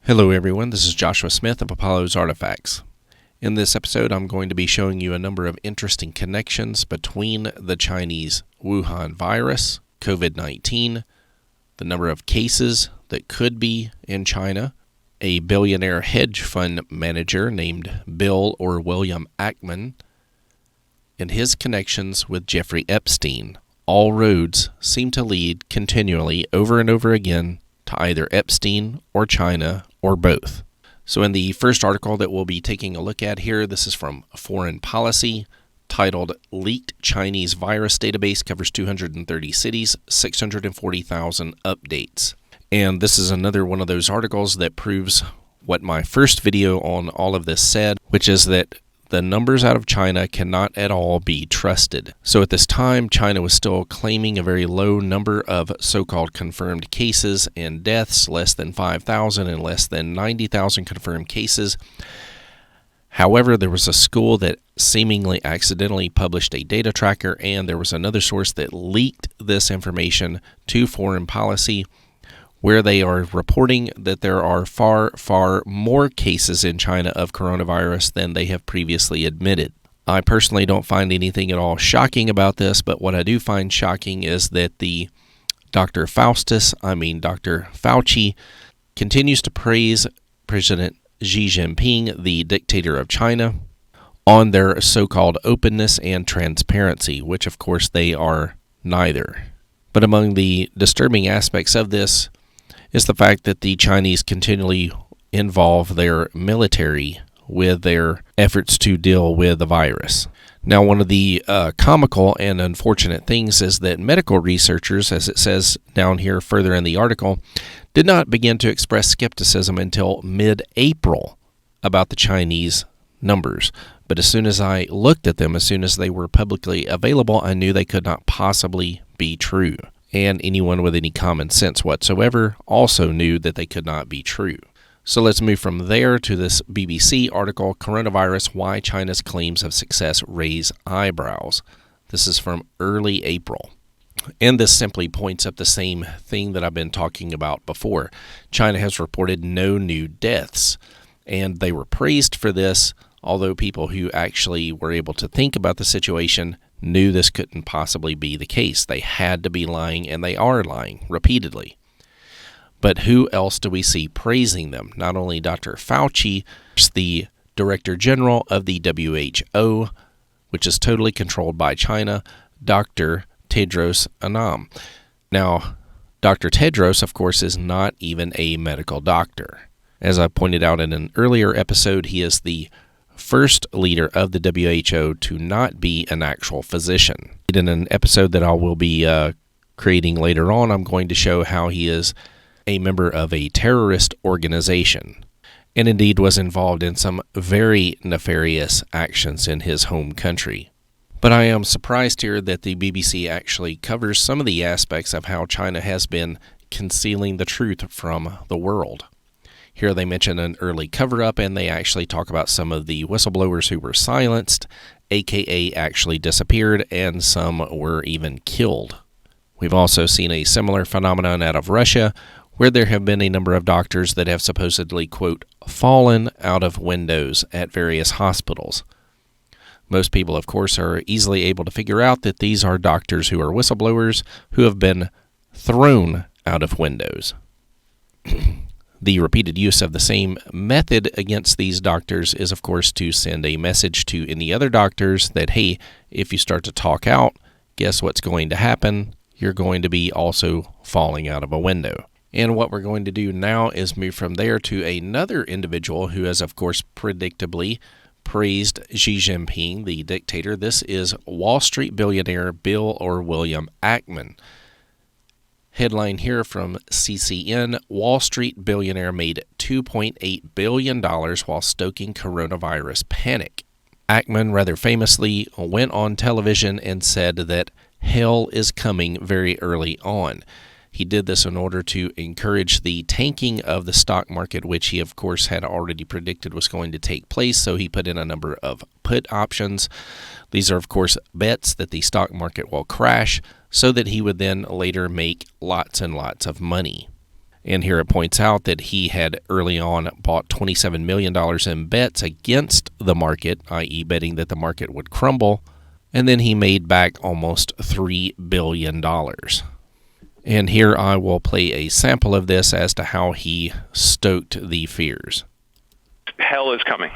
Hello everyone, this is Joshua Smith of Apollo's Artifacts. In this episode, I'm going to be showing you a number of interesting connections between the Chinese Wuhan virus, COVID-19, the number of cases that could be in China, a billionaire hedge fund manager named Bill or William Ackman, and his connections with Jeffrey Epstein. All roads seem to lead continually over and over again to either Epstein or China or both. So in the first article that we'll be taking a look at here, this is from Foreign Policy, titled Leaked Chinese Virus Database Covers 230 Cities, 640,000 Updates. And this is another one of those articles that proves what my first video on all of this said, which is that the numbers out of China cannot at all be trusted. So at this time, China was still claiming a very low number of so-called confirmed cases and deaths, less than 5,000 and less than 90,000 confirmed cases. However, there was a school that seemingly accidentally published a data tracker, and there was another source that leaked this information to Foreign Policy, where they are reporting that there are far, far more cases in China of coronavirus than they have previously admitted. I personally don't find anything at all shocking about this, but what I do find shocking is that the Dr. Fauci, continues to praise President Xi Jinping, the dictator of China, on their so-called openness and transparency, which of course they are neither. But among the disturbing aspects of this is the fact that the Chinese continually involve their military with their efforts to deal with the virus. Now, one of the comical and unfortunate things is that medical researchers, as it says down here further in the article, did not begin to express skepticism until mid-April about the Chinese numbers. But as soon as I looked at them, as soon as they were publicly available, I knew they could not possibly be true. And anyone with any common sense whatsoever also knew that they could not be true. So let's move from there to this BBC article, Coronavirus, Why China's Claims of Success Raise Eyebrows. This is from early April. And this simply points up the same thing that I've been talking about before. China has reported no new deaths, and they were praised for this, although people who actually were able to think about the situation knew this couldn't possibly be the case. They had to be lying, and they are lying repeatedly. But who else do we see praising them? Not only Dr. Fauci, the Director General of the WHO, which is totally controlled by China, Dr. Tedros Adhanom. Now, Dr. Tedros, of course, is not even a medical doctor. As I pointed out in an earlier episode, he is the first leader of the WHO to not be an actual physician. In an episode that I will be creating later on, I'm going to show how he is a member of a terrorist organization, and indeed was involved in some very nefarious actions in his home country. But I am surprised here that the BBC actually covers some of the aspects of how China has been concealing the truth from the world. Here they mention an early cover-up, and they actually talk about some of the whistleblowers who were silenced, aka actually disappeared, and some were even killed. We've also seen a similar phenomenon out of Russia, where there have been a number of doctors that have supposedly, quote, fallen out of windows at various hospitals. Most people, of course, are easily able to figure out that these are doctors who are whistleblowers who have been thrown out of windows. The repeated use of the same method against these doctors is, of course, to send a message to any other doctors that, hey, if you start to talk out, guess what's going to happen? You're going to be also falling out of a window. And what we're going to do now is move from there to another individual who has, of course, predictably praised Xi Jinping, the dictator. This is Wall Street billionaire Bill or William Ackman. Headline here from CCN, Wall Street billionaire made $2.8 billion while stoking coronavirus panic. Ackman rather famously went on television and said that hell is coming very early on. He did this in order to encourage the tanking of the stock market, which he, of course, had already predicted was going to take place, so he put in a number of put options. These are, of course, bets that the stock market will crash, so that he would then later make lots and lots of money. And here it points out that he had early on bought $27 million in bets against the market, i.e. betting that the market would crumble, and then he made back almost $3 billion. And here I will play a sample of this as to how he stoked the fears. Hell is coming,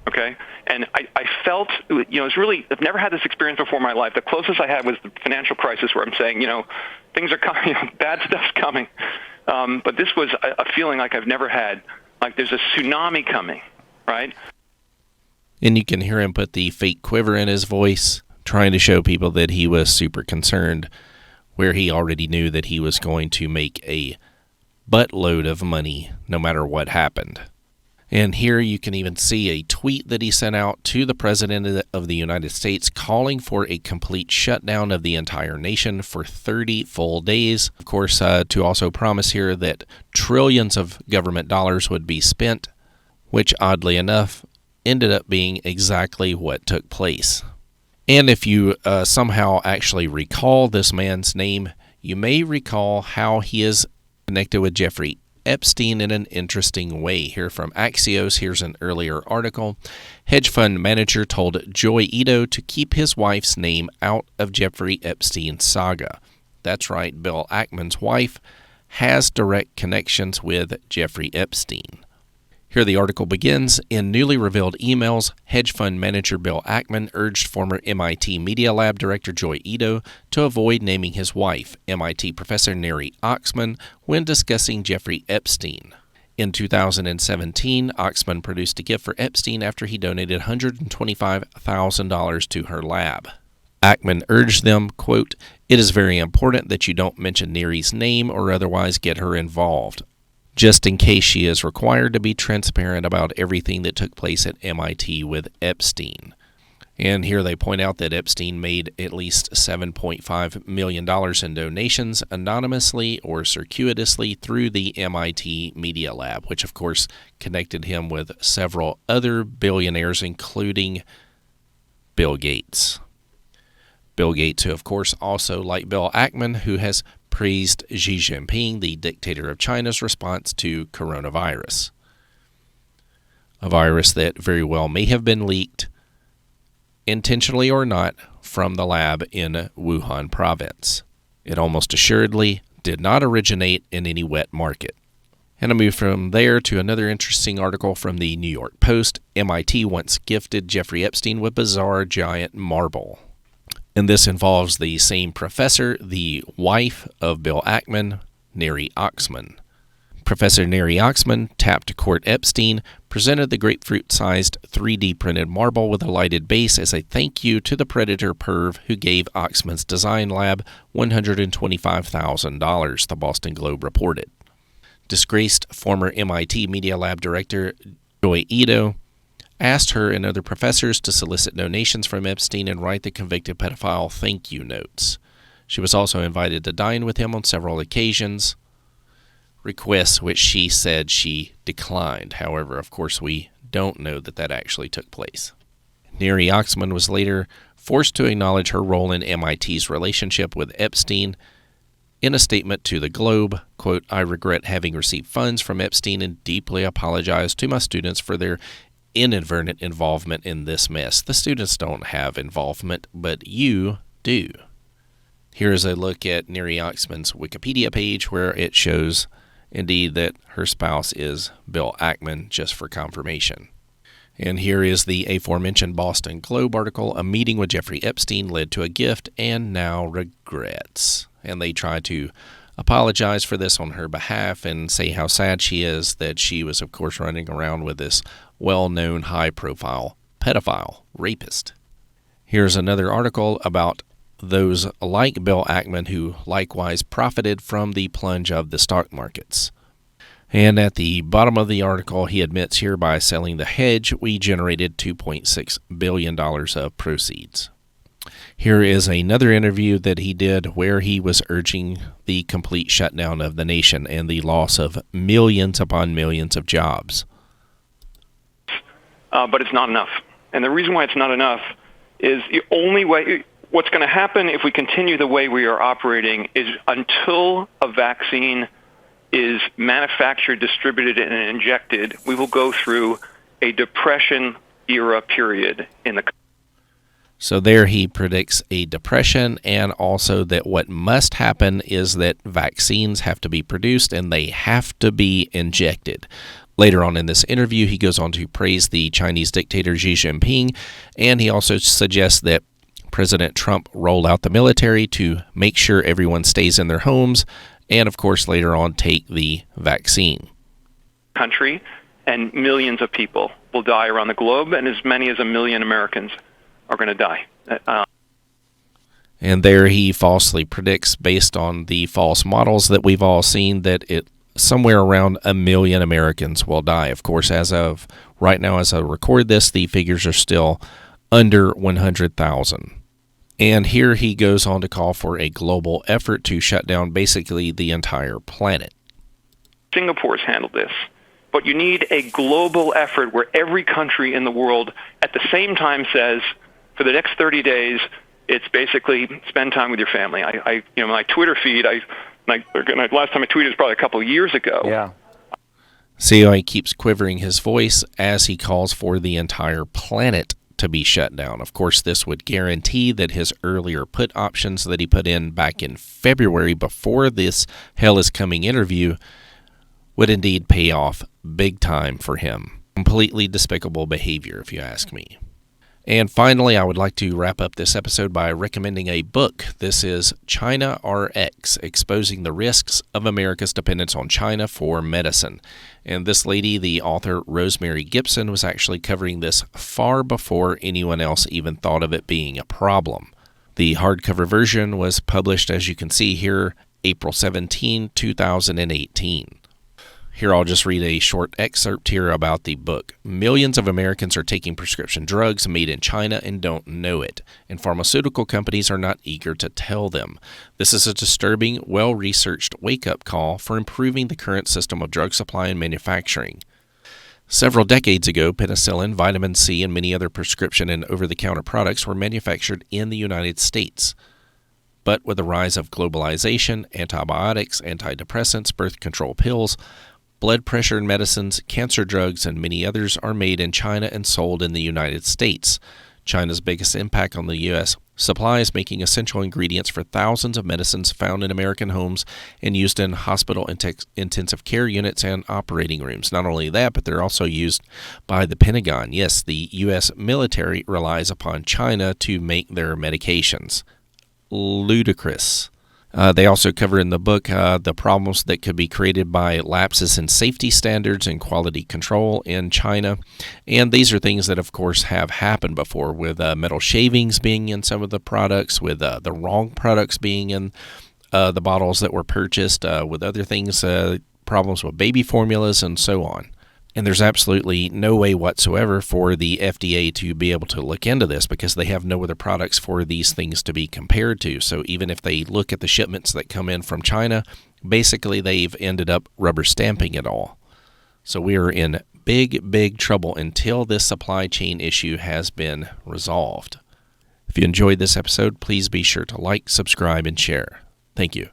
okay? And I felt, it's really, I've never had this experience before in my life. The closest I had was the financial crisis where I'm saying, things are coming, bad stuff's coming. But this was a feeling like I've never had, like there's a tsunami coming, right? And you can hear him put the fake quiver in his voice, trying to show people that he was super concerned, where he already knew that he was going to make a buttload of money no matter what happened. And here you can even see a tweet that he sent out to the President of the United States calling for a complete shutdown of the entire nation for 30 full days. Of course, to also promise here that trillions of government dollars would be spent, which oddly enough ended up being exactly what took place. And if you somehow actually recall this man's name, you may recall how he is connected with Jeffrey Epstein in an interesting way. Here from Axios, here's an earlier article. Hedge fund manager told Joy Ito to keep his wife's name out of Jeffrey Epstein's saga. That's right, Bill Ackman's wife has direct connections with Jeffrey Epstein. Here the article begins. In newly revealed emails, hedge fund manager Bill Ackman urged former MIT Media Lab director Joy Ito to avoid naming his wife, MIT professor Neri Oxman, when discussing Jeffrey Epstein. In 2017, Oxman produced a gift for Epstein after he donated $125,000 to her lab. Ackman urged them, quote, "It is very important that you don't mention Neri's name or otherwise get her involved, just in case she is required to be transparent about everything that took place at MIT with Epstein." And here they point out that Epstein made at least $7.5 million in donations anonymously or circuitously through the MIT Media Lab, which of course connected him with several other billionaires, including Bill Gates. Bill Gates, who of course also, like Bill Ackman, who has praised Xi Jinping, the dictator of China's response to coronavirus. A virus that very well may have been leaked, intentionally or not, from the lab in Wuhan province. It almost assuredly did not originate in any wet market. And I move from there to another interesting article from the New York Post. MIT once gifted Jeffrey Epstein with bizarre giant marble. And this involves the same professor, the wife of Bill Ackman, Neri Oxman. Professor Neri Oxman tapped to court Epstein, presented the grapefruit-sized 3D printed marble with a lighted base as a thank you to the predator perv who gave Oxman's design lab $125,000, the Boston Globe reported. Disgraced former MIT Media Lab director Joy Ito asked her and other professors to solicit donations from Epstein and write the convicted pedophile thank you notes. She was also invited to dine with him on several occasions, requests which she said she declined. However, of course, we don't know that that actually took place. Neri Oxman was later forced to acknowledge her role in MIT's relationship with Epstein. In a statement to the Globe, quote, "I regret having received funds from Epstein and deeply apologize to my students for their inadvertent involvement in this mess. The students don't have involvement, but you do." Here's a look at Neri Oxman's Wikipedia page where it shows indeed that her spouse is Bill Ackman, just for confirmation. And here is the aforementioned Boston Globe article. A meeting with Jeffrey Epstein led to a gift and now regrets. And they try to apologize for this on her behalf and say how sad she is that she was, of course, running around with this well-known high-profile pedophile rapist. Here's another article about those like Bill Ackman who likewise profited from the plunge of the stock markets. And at the bottom of the article, he admits here by selling the hedge, we generated $2.6 billion of proceeds. Here is another interview that he did where he was urging the complete shutdown of the nation and the loss of millions upon millions of jobs. But it's not enough. And the reason why it's not enough is the only way, what's going to happen if we continue the way we are operating is until a vaccine is manufactured, distributed, and injected, we will go through a depression-era period in the country. So there he predicts a depression, and also that what must happen is that vaccines have to be produced and they have to be injected. Later on in this interview, he goes on to praise the Chinese dictator Xi Jinping, and he also suggests that President Trump rolled out the military to make sure everyone stays in their homes, and of course later on take the vaccine. Country, and millions of people will die around the globe, and as many as 1 million Americans are going to die. And there he falsely predicts, based on the false models that we've all seen, that somewhere around 1 million Americans will die. Of course, as of right now, as I record this, the figures are still under 100,000. And here he goes on to call for a global effort to shut down basically the entire planet. Singapore's handled this. But you need a global effort where every country in the world at the same time says, for the next 30 days, it's basically spend time with your family. My Twitter feed, last time I tweeted was probably a couple of years ago. Yeah. See how he keeps quivering his voice as he calls for the entire planet to be shut down. Of course, this would guarantee that his earlier put options that he put in back in February before this Hell is Coming interview would indeed pay off big time for him. Completely despicable behavior, if you ask me. And finally, I would like to wrap up this episode by recommending a book. This is China RX, Exposing the Risks of America's Dependence on China for Medicine. And this lady, the author Rosemary Gibson, was actually covering this far before anyone else even thought of it being a problem. The hardcover version was published, as you can see here, April 17, 2018. Here, I'll just read a short excerpt here about the book. Millions of Americans are taking prescription drugs made in China and don't know it, and pharmaceutical companies are not eager to tell them. This is a disturbing, well-researched wake-up call for improving the current system of drug supply and manufacturing. Several decades ago, penicillin, vitamin C, and many other prescription and over-the-counter products were manufactured in the United States. But with the rise of globalization, antibiotics, antidepressants, birth control pills, blood pressure medicines, cancer drugs, and many others are made in China and sold in the United States. China's biggest impact on the U.S. supply is making essential ingredients for thousands of medicines found in American homes and used in hospital intensive care units and operating rooms. Not only that, but they're also used by the Pentagon. Yes, the U.S. military relies upon China to make their medications. Ludicrous. They also cover in the book the problems that could be created by lapses in safety standards and quality control in China. And these are things that, of course, have happened before, with metal shavings being in some of the products, with the wrong products being in the bottles that were purchased, with other things, problems with baby formulas, and so on. And there's absolutely no way whatsoever for the FDA to be able to look into this because they have no other products for these things to be compared to. So even if they look at the shipments that come in from China, basically they've ended up rubber stamping it all. So we are in big, big trouble until this supply chain issue has been resolved. If you enjoyed this episode, please be sure to like, subscribe, and share. Thank you.